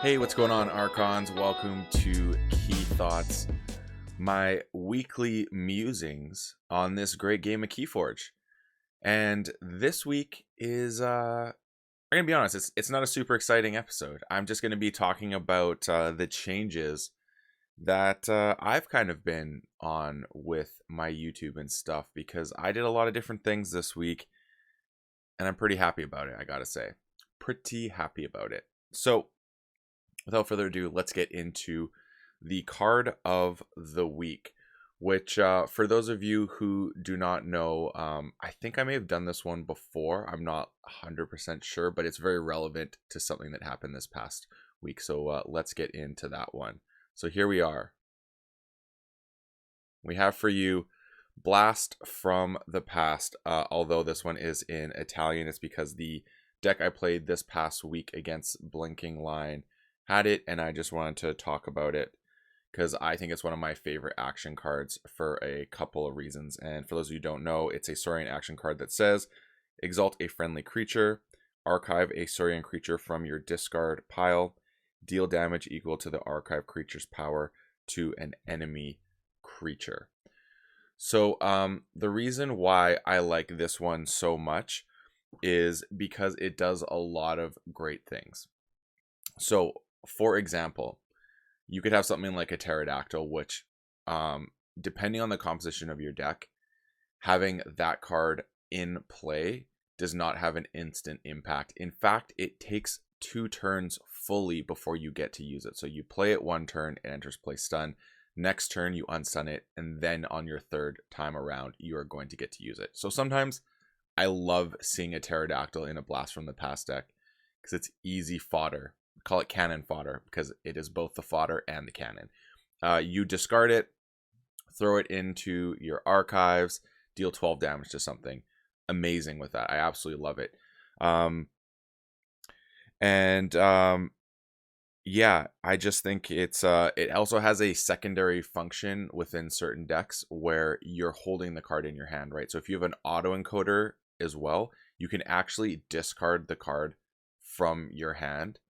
Hey, what's going on, Archons? Welcome to KeyThoughts, my weekly musings on this great game of KeyForge. And this week is, I'm gonna be honest, it's not a super exciting episode. I'm just gonna be talking about the changes that I've kind of been on with my YouTube and stuff because I did a lot of different things this week, and I'm pretty happy about it. I gotta say, pretty happy about it. So, without further ado, let's get into the card of the week, which for those of you who do not know, I think I may have done this one before. I'm not 100% sure, but it's very relevant to something that happened this past week. So let's get into that one. So here we are. We have for you Blast from the Past. Although this one is in Italian, it's because the deck I played this past week against Blinking Line had it, and I just wanted to talk about it because I think it's one of my favorite action cards for a couple of reasons. And for those of you who don't know, it's a Saurian action card that says exalt a friendly creature, archive a Saurian creature from your discard pile, deal damage equal to the archive creature's power to an enemy creature. So the reason why I like this one so much is because it does a lot of great things. So for example, you could have something like a pterodactyl, which, depending on the composition of your deck, having that card in play does not have an instant impact. In fact, it takes 2 turns fully before you get to use it. So you play it 1 turn, it enters play stun. Next turn, you unstun it, and then on your 3rd time around, you are going to get to use it. So sometimes I love seeing a pterodactyl in a Blast from the Past deck because it's easy fodder. Call it cannon fodder because it is both the fodder and the cannon. You discard it, throw it into your archives, deal 12 damage to something. Amazing with that. I absolutely love it. Yeah, I just think it's it also has a secondary function within certain decks where you're holding the card in your hand, right? So if you have an autoencoder as well, you can actually discard the card from your hand,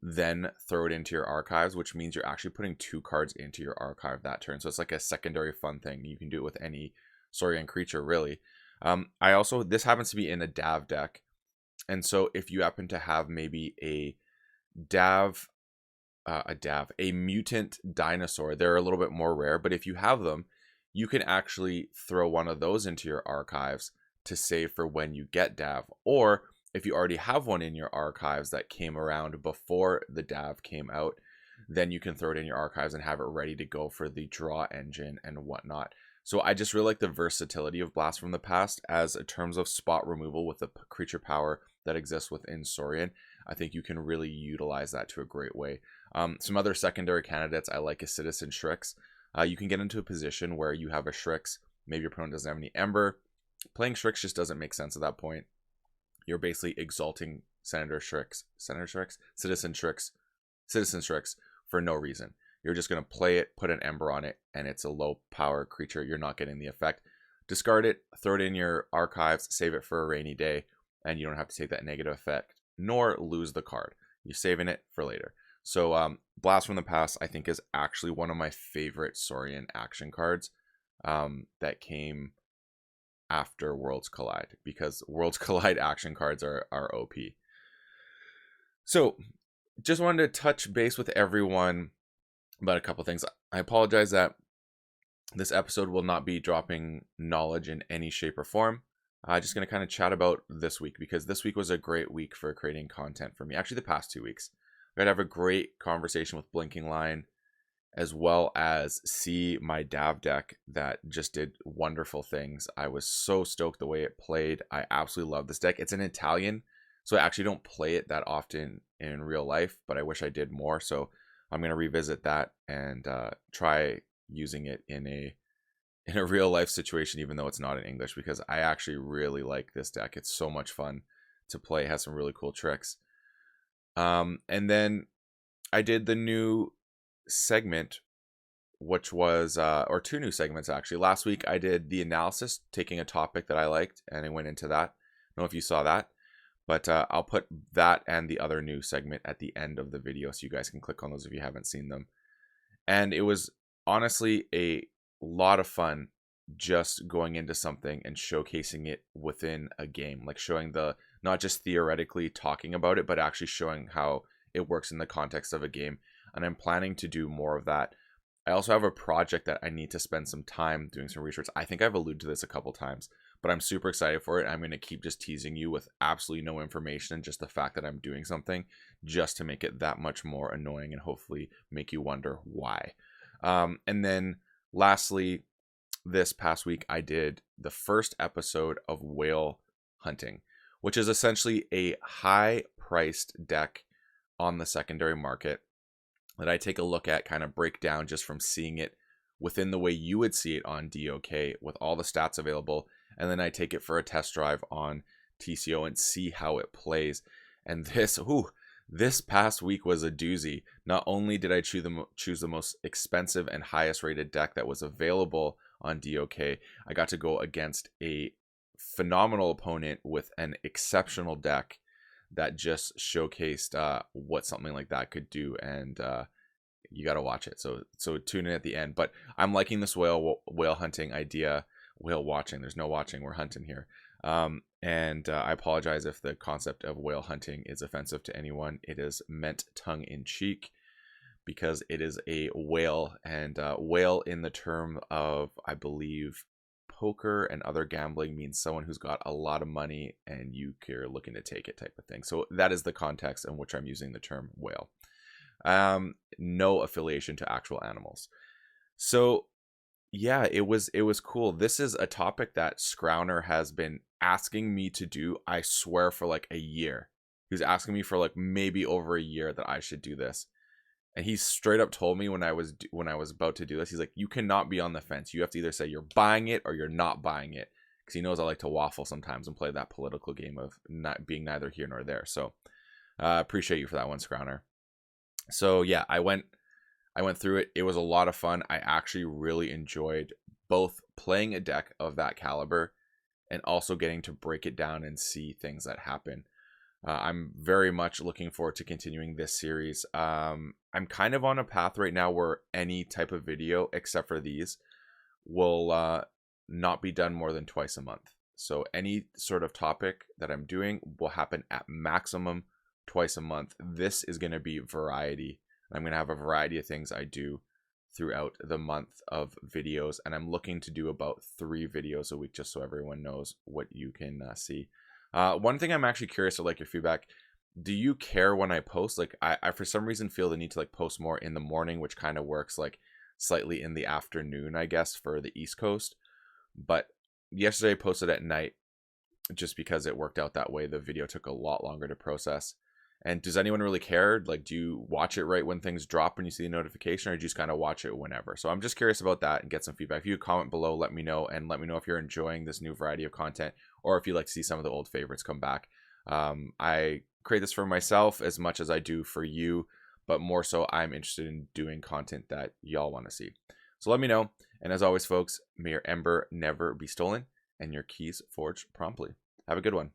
then throw it into your archives, which means you're actually putting 2 cards into your archive that turn. So it's like a secondary fun thing. You can do it with any Saurian creature, really. This happens to be in a Dav deck. And so if you happen to have maybe a mutant dinosaur, they're a little bit more rare, but if you have them, you can actually throw one of those into your archives to save for when you get Dav. Or if you already have one in your archives that came around before the Dav came out, then you can throw it in your archives and have it ready to go for the draw engine and whatnot. So I just really like the versatility of Blast from the Past as in terms of spot removal with the creature power that exists within Saurian. I think you can really utilize that to a great way. Some other secondary candidates I like is Citizen Shrix. You can get into a position where you have a Shrix, maybe your opponent doesn't have any Ember. Playing Shrix just doesn't make sense at that point. You're basically exalting Citizen Shrix for no reason. You're just going to play it, put an Ember on it, and it's a low power creature. You're not getting the effect. Discard it, throw it in your archives, save it for a rainy day, and you don't have to take that negative effect, nor lose the card. You're saving it for later. So Blast from the Past, I think, is actually one of my favorite Saurian action cards that came after Worlds Collide, because Worlds Collide action cards are OP. So just wanted to touch base with everyone about a couple things. I apologize that this episode will not be dropping knowledge in any shape or form. I'm just going to kind of chat about this week, because this week was a great week for creating content for me. Actually, the past 2 weeks. I got to have a great conversation with Blinking Line, as well as see my Dav deck that just did wonderful things. I was so stoked the way it played. I absolutely love this deck. It's in Italian, so I actually don't play it that often in real life, but I wish I did more. So I'm going to revisit that and try using it in a real life situation, even though it's not in English, because I actually really like this deck. It's so much fun to play. It has some really cool tricks. And then I did the new segment, which was or 2 new segments actually. Last week I did the analysis, taking a topic that I liked, and I went into that. I don't know if you saw that, But I'll put that and the other new segment at the end of the video so you guys can click on those if you haven't seen them. And it was honestly a lot of fun just going into something and showcasing it within a game, like showing the, not just theoretically talking about it, but actually showing how it works in the context of a game. And I'm planning to do more of that. I also have a project that I need to spend some time doing some research. I think I've alluded to this a couple times, but I'm super excited for it. I'm going to keep just teasing you with absolutely no information and just the fact that I'm doing something just to make it that much more annoying and hopefully make you wonder why. And then lastly, this past week, I did the first episode of Whale Hunting, which is essentially a high-priced deck on the secondary market that I take a look at, kind of break down just from seeing it within the way you would see it on DOK with all the stats available. And then I take it for a test drive on TCO and see how it plays. And this past week was a doozy. Not only did I choose the most expensive and highest rated deck that was available on DOK, I got to go against a phenomenal opponent with an exceptional deck that just showcased what something like that could do, and you got to watch it. So tune in at the end. But I'm liking this whale hunting idea. Whale watching. There's no watching. We're hunting here. And I apologize if the concept of whale hunting is offensive to anyone. It is meant tongue in cheek because it is a whale, and whale in the term of, I believe, poker and other gambling means someone who's got a lot of money and you're looking to take it type of thing. So that is the context in which I'm using the term whale. No affiliation to actual animals. So yeah, it was cool. This is a topic that Scrouner has been asking me to do, I swear, for like a year. He was asking me for like maybe over a year that I should do this. And he straight up told me when I was about to do this, he's like, you cannot be on the fence. You have to either say you're buying it or you're not buying it. Because he knows I like to waffle sometimes and play that political game of not being neither here nor there. So appreciate you for that one, Scrouner. So yeah, I went through it. It was a lot of fun. I actually really enjoyed both playing a deck of that caliber and also getting to break it down and see things that happen. I'm very much looking forward to continuing this series. I'm kind of on a path right now where any type of video, except for these, will not be done more than twice a month. So any sort of topic that I'm doing will happen at maximum twice a month. This is going to be variety. I'm going to have a variety of things I do throughout the month of videos. And I'm looking to do about 3 videos a week just so everyone knows what you can see. One thing I'm actually curious to like your feedback. Do you care when I post? Like I for some reason feel the need to like post more in the morning, which kind of works like slightly in the afternoon, I guess, for the East Coast. But yesterday I posted at night just because it worked out that way. The video took a lot longer to process. And does anyone really care? Like, do you watch it right when things drop when you see the notification, or do you just kind of watch it whenever? So I'm just curious about that and get some feedback. If you comment below, let me know, and let me know if you're enjoying this new variety of content or if you'd like to see some of the old favorites come back. I create this for myself as much as I do for you, but more so I'm interested in doing content that y'all want to see. So let me know. And as always, folks, may your ember never be stolen and your keys forged promptly. Have a good one.